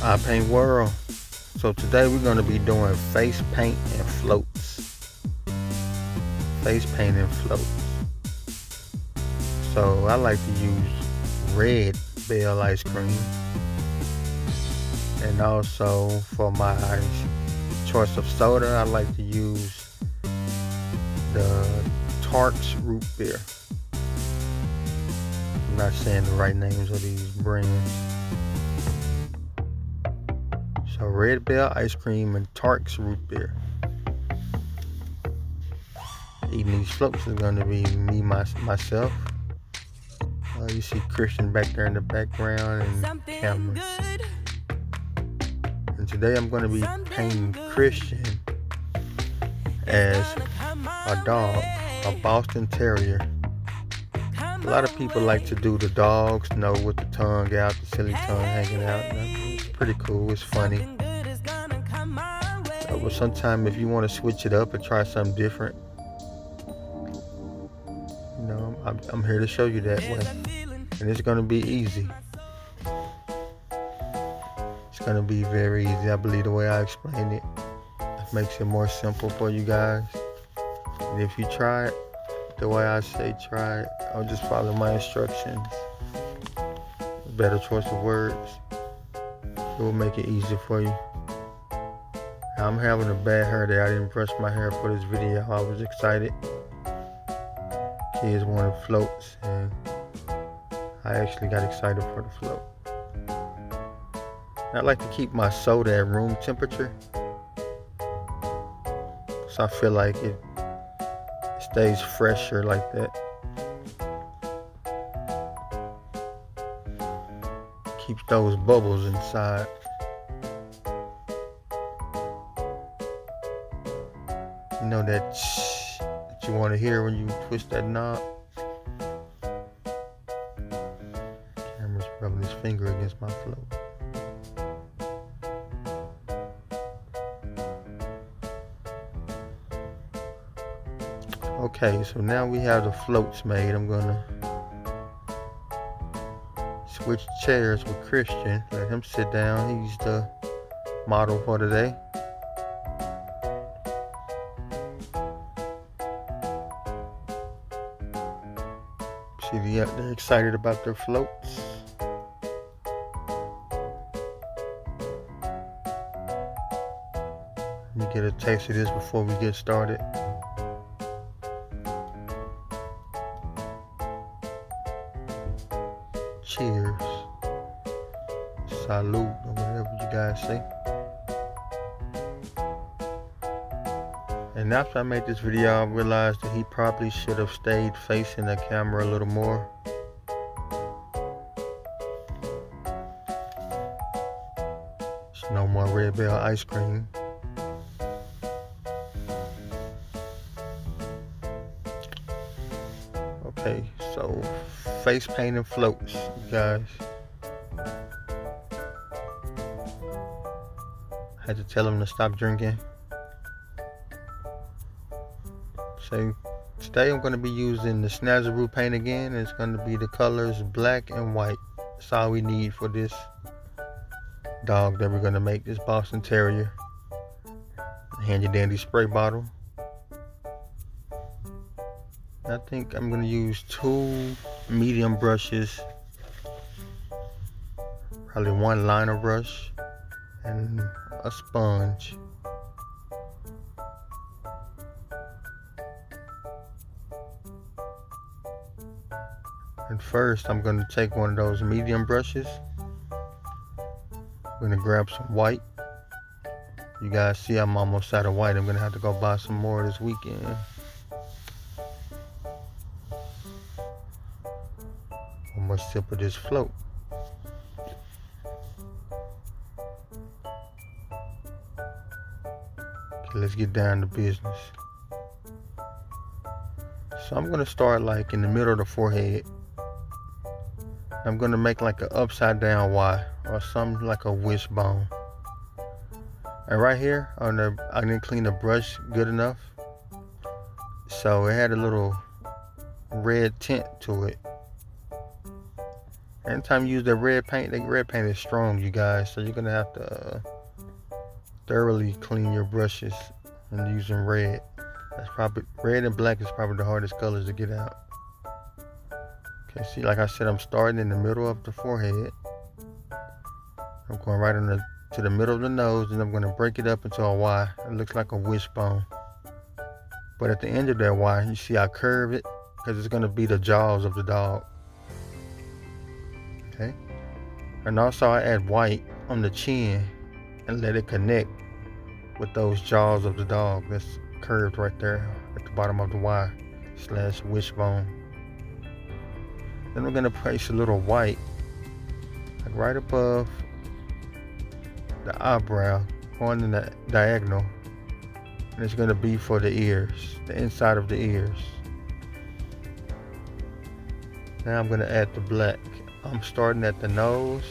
I Paint World. So today we're going to be doing face paint and floats. Face paint and floats. So I like to use red Bell ice cream. And also for my choice of soda, I like to use the Tarts root beer. I'm not saying the right names of these brands. So Red Bell ice cream and Tarts root beer. Eating these floats is going to be me, myself. You see Christian back there in the background and Cameron. And today I'm going to be painting Christian as a dog, a Boston Terrier. A lot of people like to do the dogs, with the tongue out, the silly tongue hanging out. It's pretty cool, it's funny. But sometimes if you want to switch it up and try something different, I'm here to show you that way. And it's going to be easy. It's going to be very easy. I believe the way I explain it makes it more simple for you guys. And if you try it the way I say try it, I'll just follow my instructions. Better choice of words. It will make it easy for you. I'm having a bad hair day. I didn't brush my hair for this video. I was excited. Kids wanted floats, and I actually got excited for the float. I like to keep my soda at room temperature, so I feel like it stays fresher like that. Keeps those bubbles inside. You know that you want to hear when you twist that knob. Camera's rubbing his finger against my float. Okay, so now we have the floats made. I'm gonna switch chairs with Christian. Let him sit down. He's the model for today. See, they're excited about their floats. Let me get a taste of this before we get started. Cheers. Salute, or whatever you guys say. And after I made this video, I realized that he probably should have stayed facing the camera a little more. There's no more Red Bell ice cream. Okay, so face paint and floats, you guys. I had to tell him to stop drinking. So today I'm going to be using the Snazaroo paint again. It's going to be the colors black and white. That's all we need for this dog that we're going to make, this Boston Terrier. Handy dandy spray bottle. I think I'm going to use 2 medium brushes, probably 1 liner brush, and a sponge. And first, I'm going to take one of those medium brushes. I'm going to grab some white. You guys see I'm almost out of white. I'm going to have to go buy some more this weekend. One more sip of this float. Okay, let's get down to business. So I'm going to start like in the middle of the forehead. I'm going to make like an upside down Y, or something like a wishbone. And right here, I didn't clean the brush good enough, so it had a little red tint to it. Anytime you use the red paint is strong, you guys. So you're gonna have to thoroughly clean your brushes and using red. That's probably red and black is probably the hardest colors to get out. Okay, see, like I said, I'm starting in the middle of the forehead. I'm going right to the middle of the nose, and I'm going to break it up into a Y. It looks like a wishbone. But at the end of that Y, you see I curve it because it's going to be the jaws of the dog. Okay. And also I add white on the chin and let it connect with those jaws of the dog that's curved right there at the bottom of the Y / wishbone. Then we're going to place a little white like right above the eyebrow, going in the diagonal, and it's going to be for the ears, the inside of the ears. Now I'm going to add the black. I'm starting at the nose,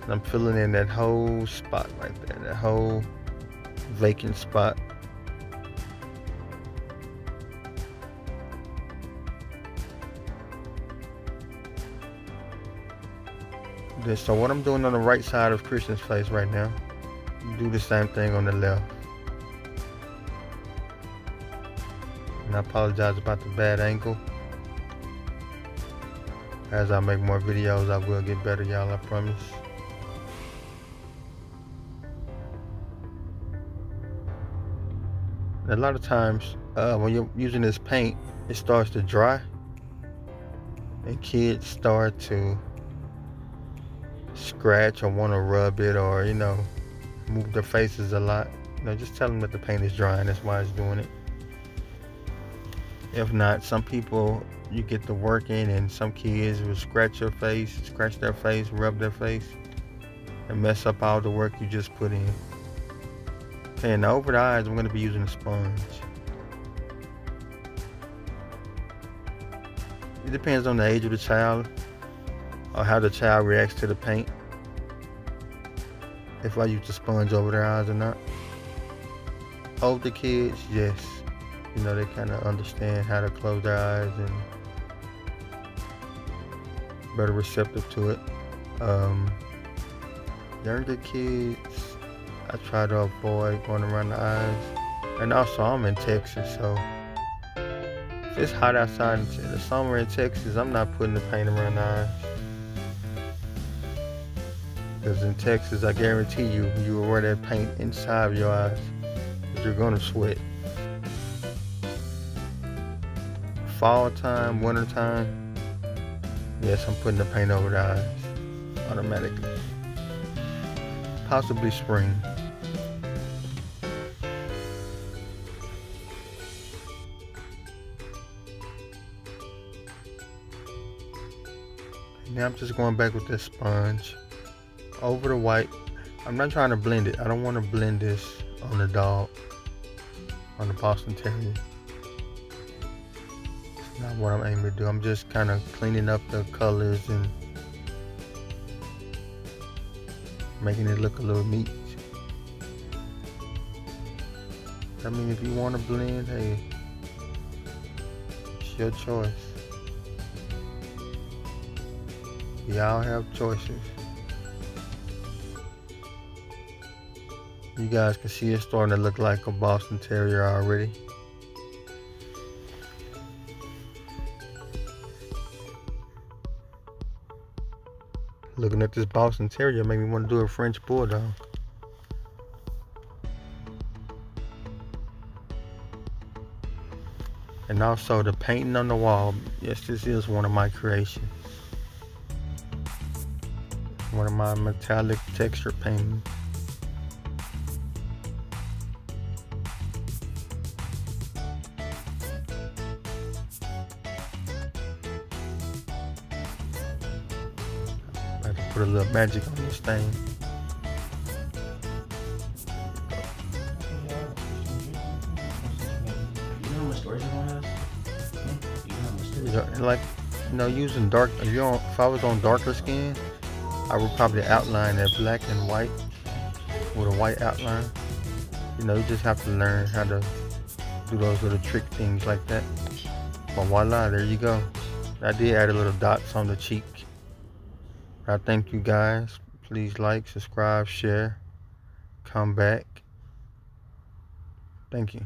and I'm filling in that whole spot right there, that whole vacant spot. So what I'm doing on the right side of Christian's face right now, do the same thing on the left. And I apologize about the bad angle. As I make more videos, I will get better, y'all, I promise. And a lot of times, when you're using this paint, it starts to dry. And kids start to scratch or want to rub it, or move their faces a lot. Just tell them that the paint is drying. That's why it's doing it. If not, some people, you get to working and some kids will scratch their face, rub their face, and mess up all the work you just put in. Okay, and over the eyes, I'm going to be using a sponge. It depends on the age of the child or how the child reacts to the paint, if I use the sponge over their eyes or not. Older kids, yes, they kind of understand how to close their eyes and better receptive to it. Younger kids, I try to avoid going around the eyes. And also, I'm in Texas, so if it's hot outside in the summer in Texas, I'm not putting the paint around the eyes. Because in Texas, I guarantee you will wear that paint inside of your eyes, because you're going to sweat. Fall time, winter time, yes, I'm putting the paint over the eyes automatically. Possibly spring. Now I'm just going back with this sponge over the white. I'm not trying to blend it. I don't want to blend this on the dog, on the Boston Terrier. It's not what I'm aiming to do. I'm just kind of cleaning up the colors and making it look a little neat. I mean, if you want to blend, hey, it's your choice. Y'all have choices. You guys can see it's starting to look like a Boston Terrier already. Looking at this Boston Terrier made me want to do a French Bulldog. And also the painting on the wall. Yes, this is one of my creations. One of my metallic texture paintings. I have to put a little magic on this thing. Like, using dark, if I was on darker skin, I would probably outline that black and white with a white outline. You just have to learn how to do those little trick things like that. But voila, there you go. I did add a little dots on the cheek. I thank you guys. Please like, subscribe, share, come back. Thank you.